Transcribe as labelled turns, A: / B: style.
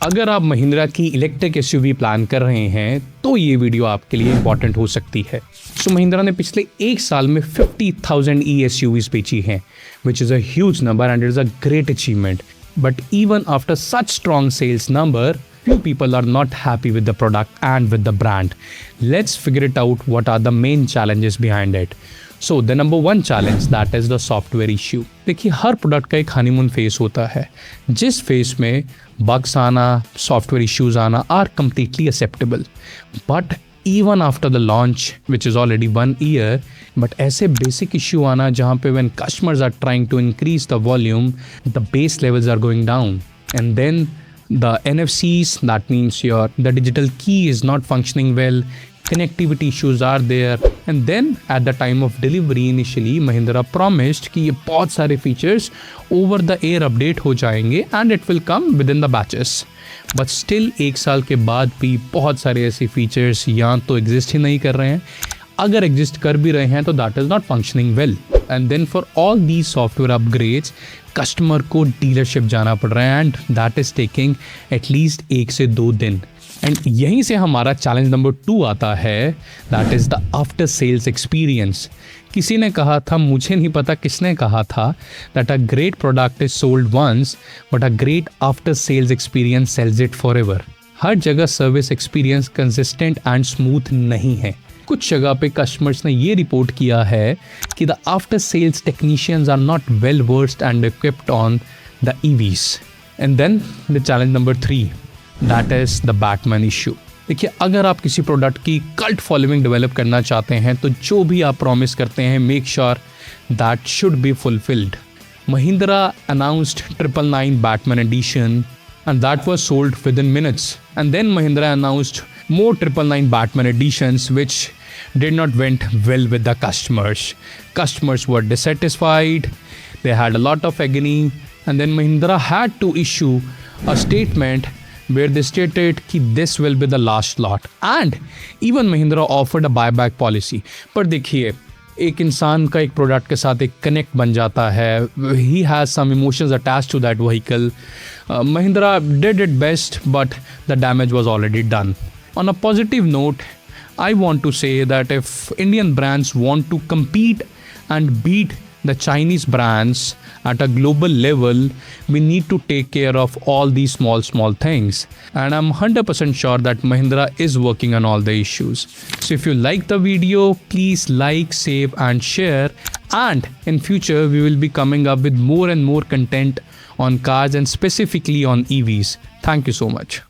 A: अगर आप महिंद्रा की इलेक्ट्रिक एसयूवी प्लान कर रहे हैं तो ये वीडियो आपके लिए इंपॉर्टेंट हो सकती है। सो महिंद्रा ने पिछले एक साल में 50,000 ई एसयूवीज बेची हैं, which is a huge number and it is a great achievement. But even after such strong sales number, few people are not happy with the product and with the brand. Let's figure it out what are the main challenges behind it. So the number one challenge, that is the software issue. देखिए, हर product का एक honeymoon face होता है, जिस face में bugs आना, software issues आना are completely acceptable. But even after the launch, which is already 1 year, but ऐसे बेसिक इश्यू आना जहाँ पे when customers are trying to increase the volume, the base levels are going down, and then the NFCs, that means the digital key is not functioning well, connectivity issues are there, and then at the time of delivery initially Mahindra promised कि ये बहुत सारे features over the air update हो जाएंगे and it will come within the batches. But still एक साल के बाद भी बहुत सारे ऐसे features या तो exist ही नहीं कर रहे हैं, अगर एग्जिस्ट कर भी रहे हैं तो that is not functioning well. And then for all these software upgrades customer को डीलरशिप जाना पड़ रहा है and that is taking at least 1 से 2 दिन। एंड यहीं से हमारा चैलेंज नंबर 2 आता है, that is the after sales experience. किसी ने कहा था, मुझे नहीं पता किसने कहा था, that a great product is sold once but a great after sales experience sells it forever. हर जगह service experience consistent and smooth नहीं है। कुछ जगह पे कस्टमर्स ने ये रिपोर्ट किया है कि the after sales technicians are not well versed and equipped on the EVs. And then the challenge number 3, that is the Batman issue. देखिए, अगर आप किसी प्रोडक्ट की कल्ट फॉलोइंग डेवलप करना चाहते हैं तो जो भी आप प्रॉमिस करते हैं, make sure that should be fulfilled. Mahindra announced 999 Batman edition and that was sold within minutes, and then Mahindra announced more 999 Batman editions which did not went well with the customers were dissatisfied, they had a lot of agony, and then Mahindra had to issue a statement where they stated कि this will be the last lot, and even Mahindra offered a buyback policy. पर देखिए, एक इंसान का एक product के साथ एक कनेक्ट बन जाता है, he has some emotions attached to that vehicle. Mahindra did it best but the damage was already done. On a positive note, I want to say that if Indian brands want to compete and beat the Chinese brands at a global level, we need to take care of all these small things. And I'm 100% sure that Mahindra is working on all the issues. So if you like the video, please like, save and share. And in future, we will be coming up with more and more content on cars and specifically on EVs. Thank you so much.